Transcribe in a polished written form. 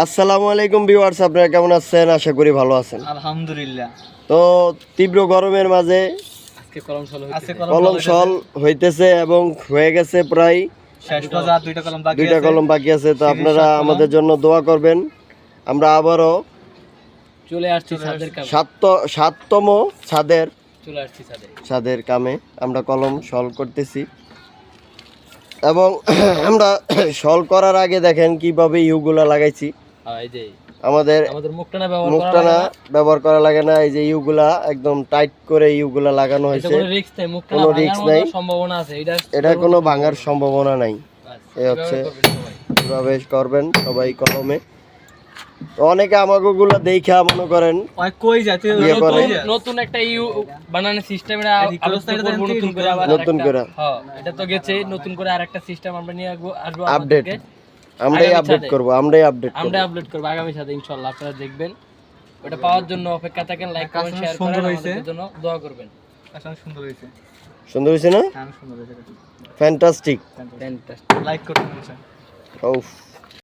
আসসালামু আলাইকুম ভিউয়ার্স, আপনারা কেমন আছেন? আশা করি ভালো আছেন। আলহামদুলিল্লাহ। তো তীব্র গরমের মাঝে আজকে কলম সল হইতেছে এবং হয়ে গেছে প্রায় শেষ পর্যন্ত দুইটা কলম বাকি আছে। তো আপনারা আমাদের জন্য দোয়া করবেন। আমরা আবারও চলে আসছি ছাদের কামে। সাততম ছাদের কামে আমরা কলম সল করতেছি এবং আমরা সল করার আগে দেখেন কিভাবে ইউগুলা লাগাইছি। এই যে আমাদের মুখটানা ব্যবহার করা লাগে না। এই যে ইউগুলা একদম টাইট করে ইউগুলা লাগানো হয়েছে। কোনো রিস্ক নাই, মুখটানা কোনো রিস্ক নাই, সম্ভাবনা আছে। এটা কোনো ভাঙার সম্ভাবনা নাই। এই হচ্ছে কিভাবে করবেন সবাই কলমে। তো অনেকে আমাগুলা দেখা মনে করেন কই যাচ্ছে নতুন একটা ইউ বানানোর সিস্টেম নতুন করে হ্যাঁ, এটা তো গেছে। নতুন করে আরেকটা সিস্টেম আমরা নিয়ে আসবো আপডেট। আমরাই আপডেট করব আগামী সাথে ইনশাআল্লাহ। আপনারা দেখবেন, ওটা পাওয়ার জন্য অপেক্ষা থাকেন। লাইক কমেন্ট শেয়ার করেন, আমাদের জন্য দোয়া করবেন। আসলে সুন্দর হয়েছে না? ফ্যান্টাস্টিক। লাইক করতে বলছেন। উফ।